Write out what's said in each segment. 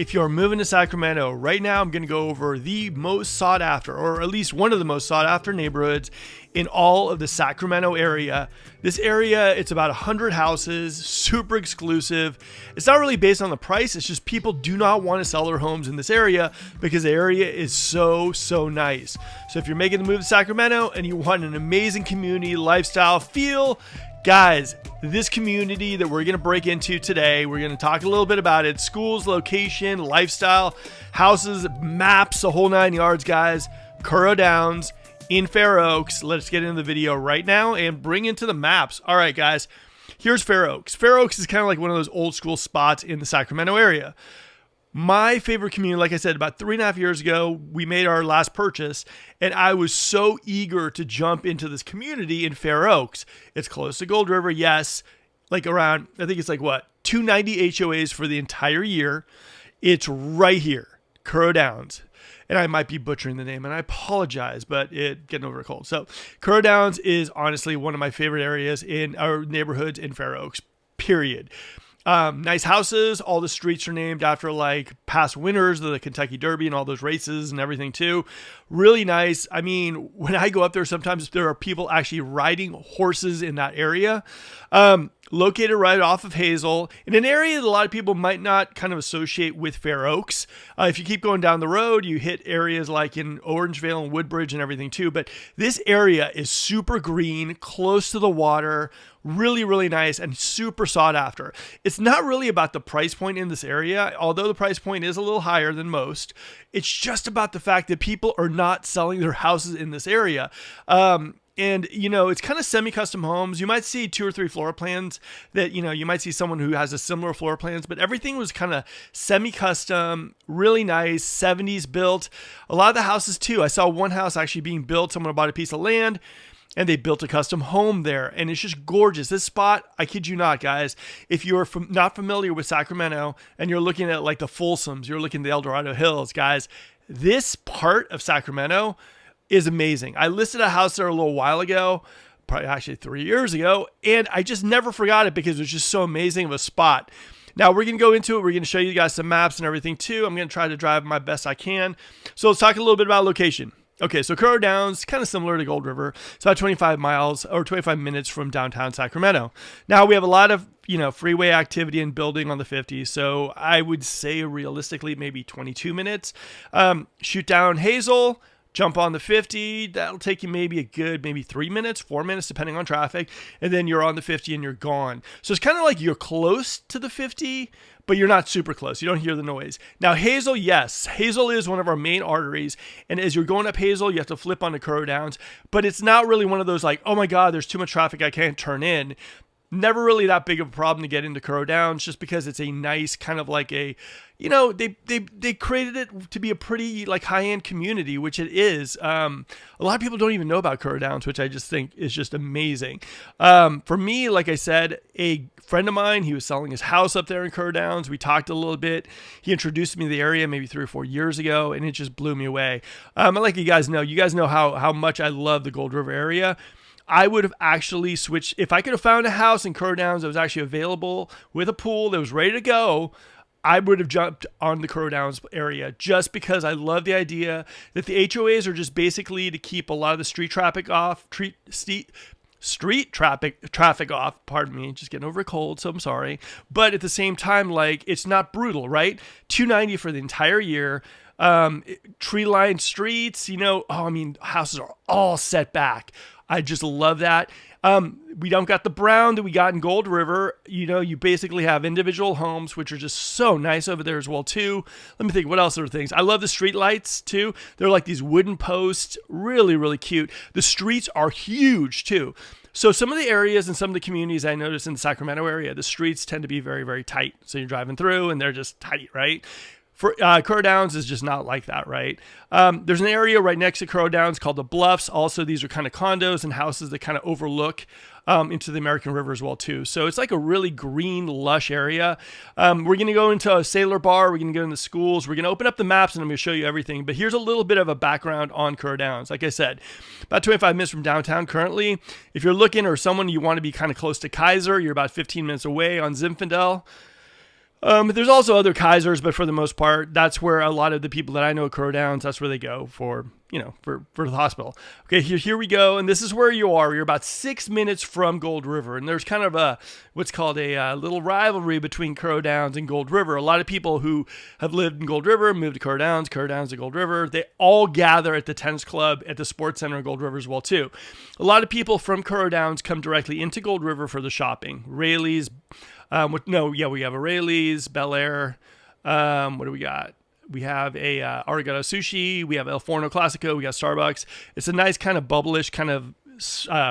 If you're moving to Sacramento right now, I'm going to go over the most sought after, or at least one of the most sought after neighborhoods in all of the Sacramento area. This area, it's about 100 houses, super exclusive. It's not really based on the price. It's just people do not want to sell their homes in this area because the area is so nice. So if you're making the move to Sacramento and you want an amazing community lifestyle feel, guys, this community that we're going to break into today, we're going to talk a little bit about it. Schools, location, lifestyle, houses, maps, the whole 9 yards, guys. Curro Downs in Fair Oaks. Let's get into the video right now and bring into the maps. All right, guys, here's Fair Oaks. Fair Oaks is kind of like one of those old school spots in the Sacramento area. My favorite community, like I said, about 3.5 years ago, we made our last purchase, and I was so eager to jump into this community in Fair Oaks. It's close to Gold River, yes, like around, I think it's like what, 290 HOAs for the entire year. It's right here, Curro Downs. And I might be butchering the name, and I apologize, but getting over a cold. So Curro Downs is honestly one of my favorite areas in our neighborhoods in Fair Oaks, period. Nice houses. All the streets are named after like past winners of the Kentucky Derby and all those races and everything too. Really nice. I mean, when I go up there, sometimes there are people actually riding horses in that area. Located right off of Hazel, in an area that a lot of people might not kind of associate with Fair Oaks. If you keep going down the road, you hit areas like in Orangevale and Woodbridge and everything too. But this area is super green, close to the water, really nice and super sought after. It's not really about the price point in this area, although the price point is a little higher than most. It's just about the fact that people are not selling their houses in this area. And, you know, it's kind of semi-custom homes. You might see 2 or 3 floor plans that, you know, you might see someone who has a similar floor plans, but everything was kind of semi-custom, really nice, 70s built. A lot of the houses too. I saw one house actually being built. Someone bought a piece of land and they built a custom home there. And it's just gorgeous. This spot, I kid you not, guys, if you're not familiar with Sacramento and you're looking at like the Folsoms, you're looking at the El Dorado Hills, guys, this part of Sacramento is amazing. I listed a house there a little while ago, probably actually 3 years ago, and I just never forgot it because it was just so amazing of a spot. Now we're going to go into it. We're going to show you guys some maps and everything too. I'm going to try to drive my best I can. So let's talk a little bit about location. Okay, so Curro Downs, kind of similar to Gold River. It's about 25 miles or 25 minutes from downtown Sacramento. Now we have a lot of, you know, freeway activity and building on the 50. So I would say realistically, maybe 22 minutes. Shoot down Hazel, jump on the 50, that'll take you maybe 3 minutes, 4 minutes, depending on traffic. And then you're on the 50 and you're gone. So it's kind of like you're close to the 50, but you're not super close. You don't hear the noise. Now, Hazel, yes. Hazel is one of our main arteries. And as you're going up Hazel, you have to flip onto Curro Downs. But it's not really one of those like, oh my God, there's too much traffic, I can't turn in. Never really that big of a problem to get into Curro Downs just because it's a nice kind of like a, you know, they created it to be a pretty like high-end community, which it is. A lot of people don't even know about Curro Downs, which I just think is just amazing. For me, like I said, a friend of mine, he was selling his house up there in Curro Downs. We talked a little bit. He introduced me to the area maybe 3 or 4 years ago, and it just blew me away. And like you guys know how much I love the Gold River area. I would have actually switched, if I could have found a house in Curro Downs that was actually available with a pool that was ready to go, I would have jumped on the Curro Downs area just because I love the idea that the HOAs are just basically to keep a lot of the street traffic off, street traffic off, pardon me, just getting over a cold, so I'm sorry. But at the same time, like, it's not brutal, right? $290 for the entire year. Tree-lined streets, you know, houses are all set back. I just love that. We don't got the brown that we got in Gold River. You know, you basically have individual homes, which are just so nice over there as well, too. Let me think, what else are things? I love the street lights, too. They're like these wooden posts, really cute. The streets are huge, too. So some of the areas and some of the communities I noticed in the Sacramento area, the streets tend to be very tight. So you're driving through and they're just tight, right? For Curro Downs is just not like that, right? There's an area right next to Curro Downs called the Bluffs. Also, these are kind of condos and houses that kind of overlook into the American River as well, too. So it's like a really green, lush area. We're going to go into a Sailor Bar. We're going to go into schools. We're going to open up the maps and I'm going to show you everything. But here's a little bit of a background on Curro Downs. Like I said, about 25 minutes from downtown currently. If you're looking or someone you want to be kind of close to Kaiser, you're about 15 minutes away on Zinfandel. There's also other Kaisers, but for the most part, that's where a lot of the people that I know at Crow Downs, that's where they go for, for the hospital. Okay, here we go. And this is where you are. You're about 6 minutes from Gold River. And there's kind of what's called a little rivalry between Crow Downs and Gold River. A lot of people who have lived in Gold River moved to Crow Downs to Gold River. They all gather at the tennis club at the sports center in Gold River as well, too. A lot of people from Crow Downs come directly into Gold River for the shopping. Rayleigh's, we have a Rayleigh's, Bel Air. What do we got? We have a Arigato Sushi. We have El Forno Classico. We got Starbucks. It's a nice kind of bubblish kind of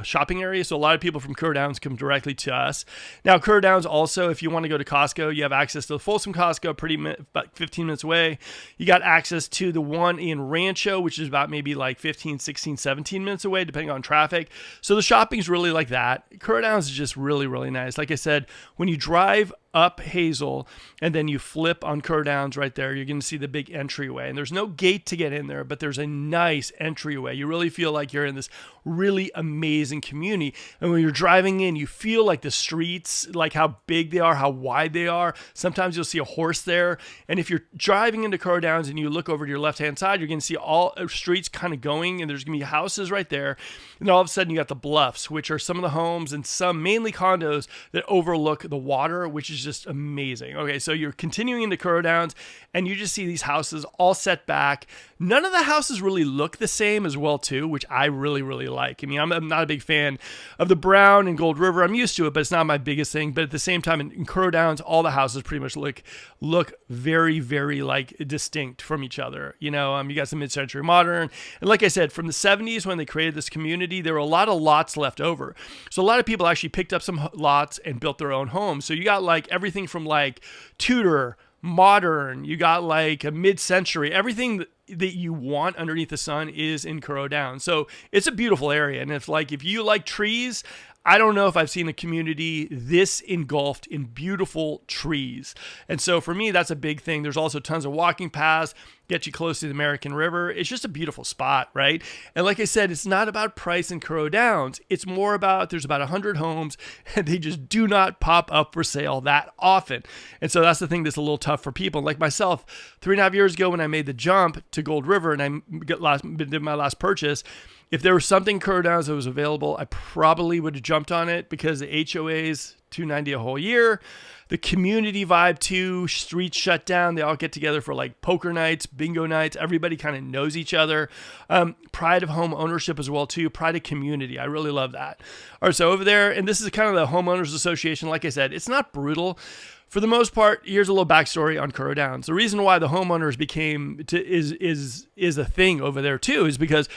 shopping area. So a lot of people from Crow Downs come directly to us. Now, Crow Downs also, if you want to go to Costco, you have access to the Folsom Costco, about 15 minutes away. You got access to the one in Rancho, which is about maybe like 15, 16, 17 minutes away, depending on traffic. So the shopping's really like that. Crow Downs is just really, really nice. Like I said, when you drive up Hazel and then you flip on Crow Downs right there, you're going to see the big entryway. And there's no gate to get in there, but there's a nice entryway. You really feel like you're in this really amazing community. And when you're driving in, you feel like the streets, like how big they are, how wide they are. Sometimes you'll see a horse there. And if you're driving into Crow Downs and you look over to your left-hand side, you're going to see all streets kind of going, and there's going to be houses right there. And all of a sudden you got the bluffs, which are some of the homes and some mainly condos that overlook the water, which is just amazing. Okay, so you're continuing into Crow Downs and you just see these houses all set back. None of the houses really look the same as well too, which I really, really like. I mean, I'm not a big fan of the brown and Gold River. I'm used to it, but it's not my biggest thing. But at the same time, in Crow Downs, all the houses pretty much look very, very like distinct from each other. You got some mid-century modern. And like I said, from the 70s when they created this community, there were a lot of lots left over. So a lot of people actually picked up some lots and built their own homes. So you got like everything from like Tudor, modern, you got like a mid-century, everything that you want underneath the sun is in Crow Downs. So it's a beautiful area. And if you like trees, I don't know if I've seen a community this engulfed in beautiful trees. And so for me, that's a big thing. There's also tons of walking paths, get you close to the American River. It's just a beautiful spot, right? And like I said, it's not about price in Crow Downs. It's more about, there's about 100 homes and they just do not pop up for sale that often. And so that's the thing that's a little tough for people. Like myself, 3.5 years ago when I made the jump to Gold River and I did my last purchase, if there was something Crow Downs that was available, I probably would have jumped on it because the HOAs, $290 a whole year. The community vibe too, streets shut down. They all get together for like poker nights, bingo nights. Everybody kind of knows each other. Pride of home ownership as well too. Pride of community. I really love that. All right, so over there, and this is kind of the homeowners association. Like I said, it's not brutal. For the most part, here's a little backstory on Crow Downs. The reason why the homeowners is a thing over there too is because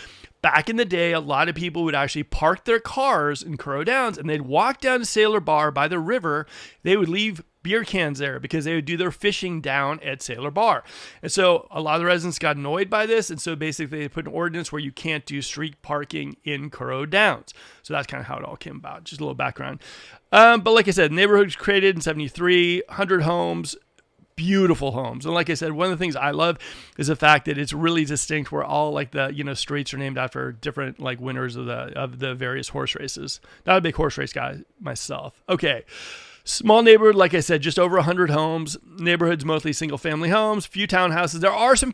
back in the day, a lot of people would actually park their cars in Crow Downs and they'd walk down to Sailor Bar by the river. They would leave beer cans there because they would do their fishing down at Sailor Bar. And so a lot of the residents got annoyed by this. And so basically they put an ordinance where you can't do street parking in Crow Downs. So that's kind of how it all came about. Just a little background. But like I said, the neighborhood was created in 73, 100 homes. Beautiful homes. And like I said, one of the things I love is the fact that it's really distinct where all like the, streets are named after different like winners of the various horse races. Not a big horse race guy myself. Okay. Small neighborhood, like I said, just over 100 homes. Neighborhood's mostly single-family homes, few townhouses. There are some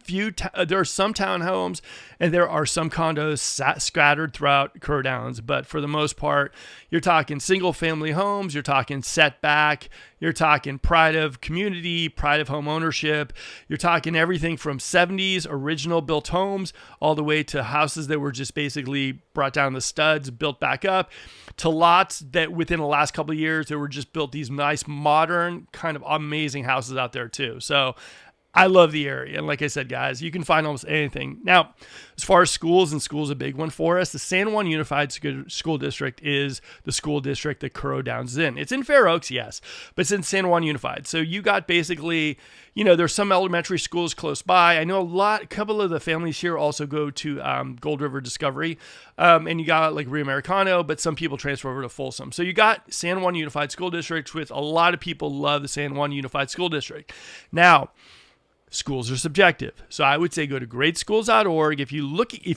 townhomes, and there are some condos scattered throughout Crow Downs. But for the most part, you're talking single-family homes. You're talking setback. You're talking pride of community, pride of home ownership. You're talking everything from 70s original built homes all the way to houses that were just basically brought down the studs, built back up, to lots that within the last couple of years, there were just built these nice, modern, kind of amazing houses out there too. So I love the area. And like I said, guys, you can find almost anything. Now, as far as schools, and school's a big one for us, the San Juan Unified School District is the school district that Crow Downs is in. It's in Fair Oaks, yes, but it's in San Juan Unified. So you got basically, there's some elementary schools close by. I know a couple of the families here also go to Gold River Discovery, and you got like Rio Americano, but some people transfer over to Folsom. So you got San Juan Unified School District, which a lot of people love the San Juan Unified School District. Now, Schools are subjective. So I would say go to greatschools.org. If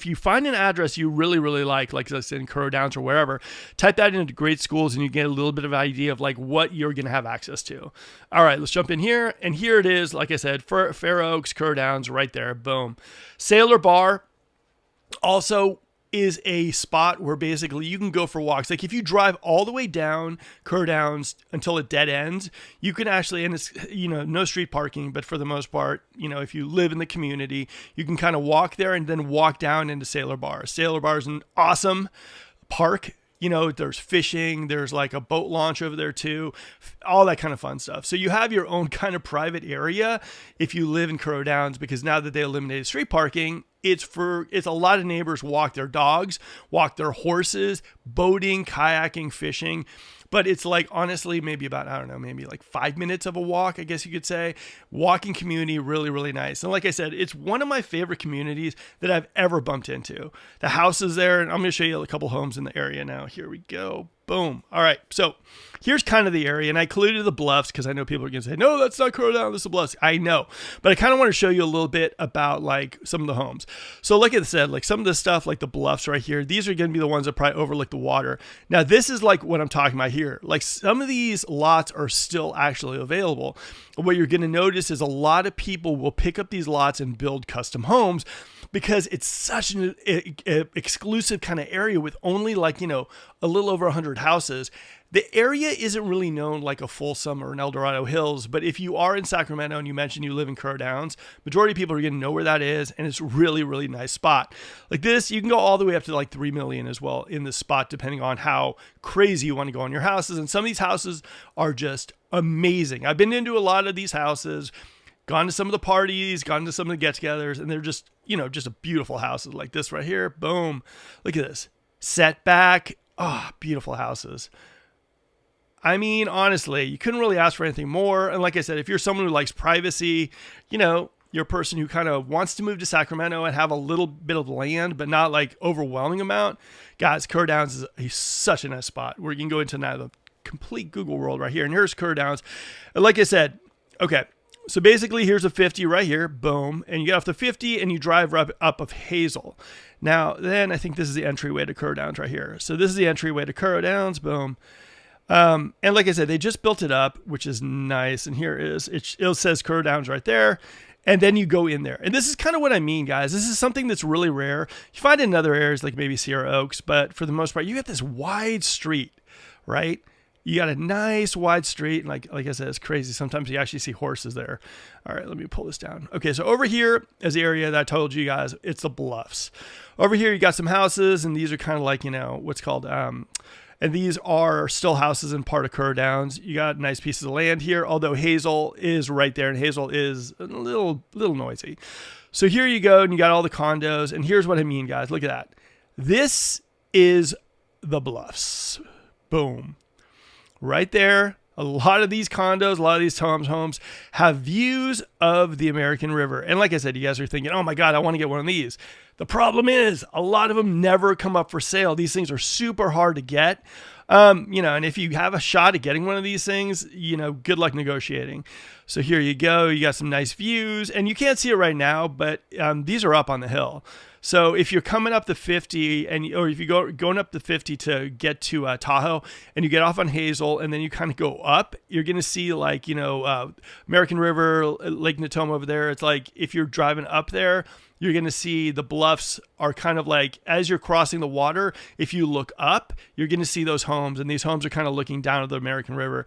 you find an address you really, really like I said, in Crow Downs or wherever, type that into Great Schools and you get a little bit of an idea of like what you're going to have access to. All right, let's jump in here. And here it is. Like I said, Fair Oaks, Crow Downs, right there. Boom. Sailor Bar also is a spot where basically you can go for walks. Like if you drive all the way down Crow Downs until it dead ends, you can actually, and it's, no street parking, but for the most part, if you live in the community, you can kind of walk there and then walk down into Sailor Bar. Sailor Bar is an awesome park. There's fishing, there's like a boat launch over there too, all that kind of fun stuff. So you have your own kind of private area if you live in Crow Downs, because now that they eliminated street parking, it's a lot of neighbors walk their dogs, walk their horses, boating, kayaking, fishing. But it's like, honestly, maybe about, maybe like 5 minutes of a walk, I guess you could say. Walking community, really, really nice. And like I said, it's one of my favorite communities that I've ever bumped into. The houses there, and I'm going to show you a couple homes in the area now. Here we go. Boom. All right. So here's kind of the area. And I included the bluffs because I know people are going to say, no, that's not Crow Down. This is the bluffs. I know. But I kind of want to show you a little bit about like some of the homes. So like I said, like some of this stuff, like the bluffs right here, these are going to be the ones that probably overlook the water. Now, this is like what I'm talking about here. Like some of these lots are still actually available. What you're going to notice is a lot of people will pick up these lots and build custom homes because it's such an exclusive kind of area with only like, a little over 100 houses. The area isn't really known like a Folsom or an El Dorado Hills, but if you are in Sacramento and you mentioned you live in Crow Downs, majority of people are going to know where that is, and it's really, really nice spot. Like this, you can go all the way up to like 3 million as well in this spot, depending on how crazy you want to go on your houses. And some of these houses are just amazing. I've been into a lot of these houses, gone to some of the parties, gone to some of the get-togethers, and they're just, just a beautiful houses like this right here. Boom. Look at this. Setback. Oh, beautiful houses. I mean, honestly, you couldn't really ask for anything more. And like I said, if you're someone who likes privacy, you're a person who kind of wants to move to Sacramento and have a little bit of land, but not like overwhelming amount. Guys, Crow Downs is such a nice spot where you can go into now the complete Google world right here. And here's Crow Downs. And like I said, okay, so basically here's a 50 right here. Boom. And you get off the 50 and you drive up of Hazel. Now, then I think this is the entryway to Crow Downs right here. So this is the entryway to Crow Downs. Boom. And like I said, they just built it up, which is nice. And here it says Crow Downs right there. And then you go in there. And this is kind of what I mean, guys. This is something that's really rare. You find it in other areas like maybe Sierra Oaks, but for the most part, you get this wide street, right? You got a nice wide street. And like I said, it's crazy. Sometimes you actually see horses there. All right, let me pull this down. Okay, so over here is the area that I told you guys, it's the bluffs. Over here, you got some houses, and these are kind of like, what's called, and these are still houses in part of Crow Downs. You got nice pieces of land here, although Hazel is right there, and Hazel is a little noisy. So here you go, and you got all the condos, and here's what I mean, guys. Look at that. This is the bluffs. Boom. Right there. A lot of these condos, a lot of these homes have views of the American River. And like I said, you guys are thinking, oh my God, I want to get one of these. The problem is a lot of them never come up for sale. These things are super hard to get. And if you have a shot at getting one of these things, good luck negotiating. So here you go. You got some nice views, and you can't see it right now, but these are up on the hill. So if you're coming up the 50 or if you going up the 50 to get to Tahoe and you get off on Hazel and then you kind of go up, you're going to see like, American River, Lake Natoma over there. It's like if you're driving up there, you're going to see the bluffs are kind of like as you're crossing the water. If you look up, you're going to see those homes, and these homes are kind of looking down at the American River.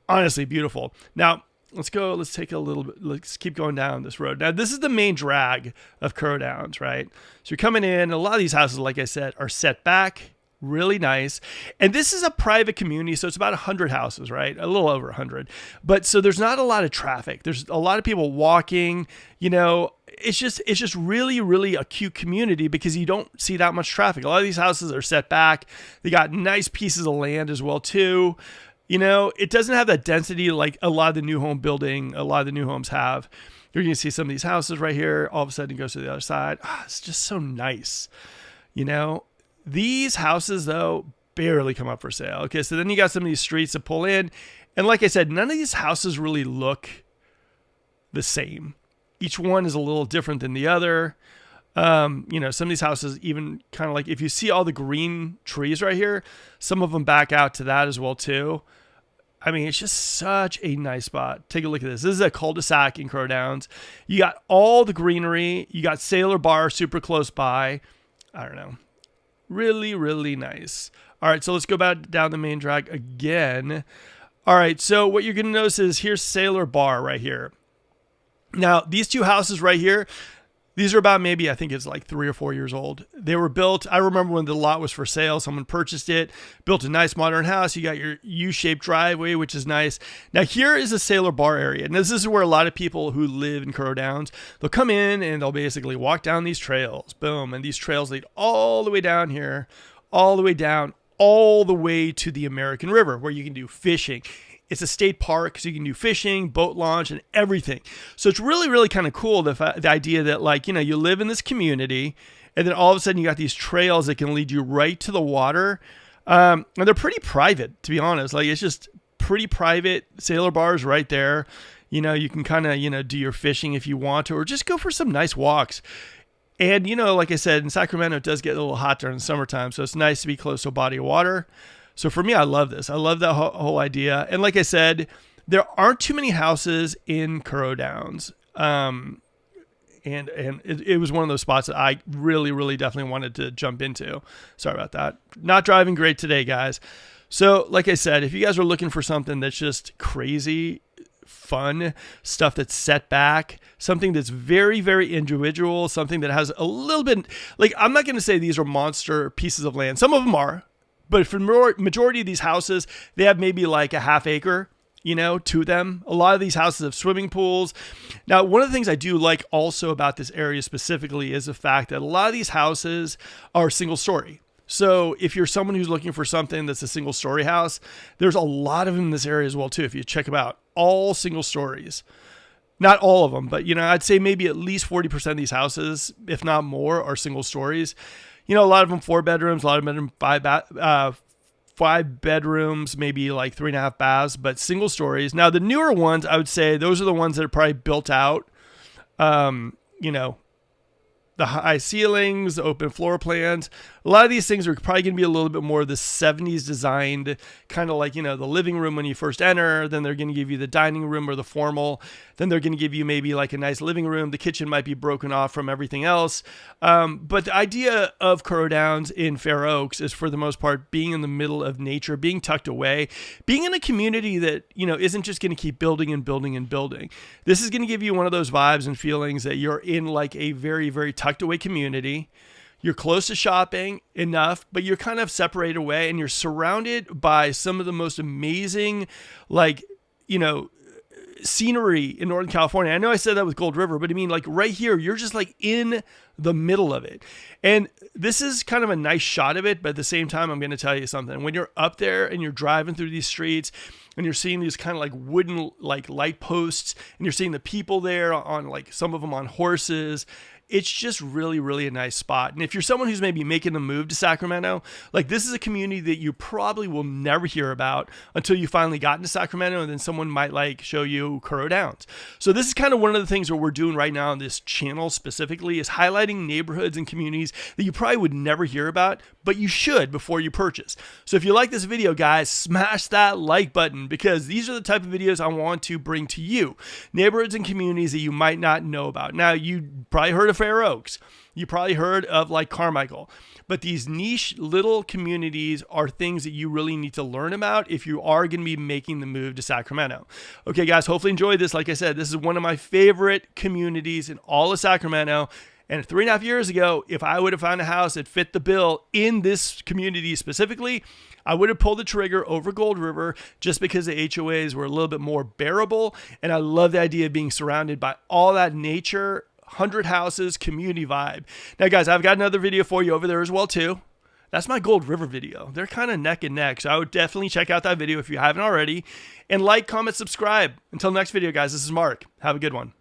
Honestly, beautiful. Now, let's keep going down this road. Now, this is the main drag of Crow Downs, right? So you're coming in, a lot of these houses, like I said, are set back, really nice. And this is a private community, so it's about 100 houses, right? A little over 100. But so there's not a lot of traffic. There's a lot of people walking, it's just really, really a cute community because you don't see that much traffic. A lot of these houses are set back. They got nice pieces of land as well, too. It doesn't have that density like a lot of the new homes have. You're going to see some of these houses right here. All of a sudden it goes to the other side. It's just so nice. These houses, though, barely come up for sale. Okay, so then you got some of these streets to pull in. And like I said, none of these houses really look the same. Each one is a little different than the other. You know, some of these houses even kind of like, if you see all the green trees right here, some of them back out to that as well too. I mean, it's just such a nice spot. Take a look at this. This is a cul-de-sac in Crow Downs. You got all the greenery. You got Sailor Bar super close by. I don't know. Really, really nice. All right, so let's go back down the main drag again. All right, so what you're going to notice is here's Sailor Bar right here. Now, these two houses right here, these are about maybe, I think it's like 3 or 4 years old. They were built, I remember when the lot was for sale, someone purchased it, built a nice modern house. You got your U-shaped driveway, which is nice. Now here is a Sailor Bar area. And this is where a lot of people who live in Crow Downs, they'll come in and they'll basically walk down these trails. Boom. And these trails lead all the way down here, all the way down, all the way to the American River, where you can do fishing. It's a state park, so you can do fishing, boat launch, and everything. So it's really, really kind of cool, the idea that, like, you know, you live in this community, and then all of a sudden you got these trails that can lead you right to the water. And they're pretty private, to be honest. Like, it's just pretty private. Sailor Bar's right there. You know, you can kind of, you know, do your fishing if you want to, or just go for some nice walks. And, you know, like I said, in Sacramento, it does get a little hot during the summertime, so it's nice to be close to a body of water. So for me, I love this. I love that whole idea. And like I said, there aren't too many houses in Crow Downs. And it was one of those spots that I really, really definitely wanted to jump into. Sorry about that. Not driving great today, guys. So like I said, if you guys are looking for something that's just crazy, fun, stuff that's set back, something that's very, very individual, something that has a little bit, like, I'm not going to say these are monster pieces of land. Some of them are. But for the majority of these houses, they have maybe like a half acre, you know, to them. A lot of these houses have swimming pools. Now, one of the things I do like also about this area specifically is the fact that a lot of these houses are single story. So if you're someone who's looking for something that's a single story house, there's a lot of them in this area as well too. If you check them out, all single stories. Not all of them, but, you know, I'd say maybe at least 40% of these houses, if not more, are single stories. You know, a lot of them 4 bedrooms, a lot of them 5 bedrooms, maybe like 3.5 baths, but single stories. Now, the newer ones, I would say those are the ones that are probably built out. You know, the high ceilings, the open floor plans. A lot of these things are probably going to be a little bit more of the 70s designed, kind of like, you know, the living room when you first enter. Then they're going to give you the dining room or the formal. Then they're going to give you maybe like a nice living room. The kitchen might be broken off from everything else. But the idea of Crow Downs in Fair Oaks is, for the most part, being in the middle of nature, being tucked away, being in a community that, you know, isn't just going to keep building and building and building. This is going to give you one of those vibes and feelings that you're in like a very, very tucked away community. You're close to shopping enough, but you're kind of separated away, and you're surrounded by some of the most amazing, like, you know, scenery in Northern California. I know I said that with Gold River, but I mean, like, right here, you're just like in the middle of it. And this is kind of a nice shot of it, but at the same time, I'm going to tell you something. When you're up there and you're driving through these streets and you're seeing these kind of like wooden like light posts, and you're seeing the people there on, like, some of them on horses, it's just really, really a nice spot. And if you're someone who's maybe making the move to Sacramento, like, this is a community that you probably will never hear about until you finally got into Sacramento, and then someone might like show you Crow Downs. So this is kind of one of the things that we're doing right now on this channel specifically, is highlighting neighborhoods and communities that you probably would never hear about, but you should before you purchase. So if you like this video, guys, smash that like button, because these are the type of videos I want to bring to you. Neighborhoods and communities that you might not know about. Now, you probably heard of Fair Oaks. You probably heard of like Carmichael, but these niche little communities are things that you really need to learn about if you are going to be making the move to Sacramento. Okay, guys, hopefully enjoyed this. Like I said, this is one of my favorite communities in all of Sacramento. And 3.5 years ago, if I would have found a house that fit the bill in this community specifically, I would have pulled the trigger over Gold River, just because the HOAs were a little bit more bearable. And I love the idea of being surrounded by all that nature, 100 houses, community vibe. Now, guys, I've got another video for you over there as well too. That's my Gold River video. They're kind of neck and neck, so I would definitely check out that video if you haven't already. And like, comment, subscribe. Until next video, guys, this is Mark. Have a good one.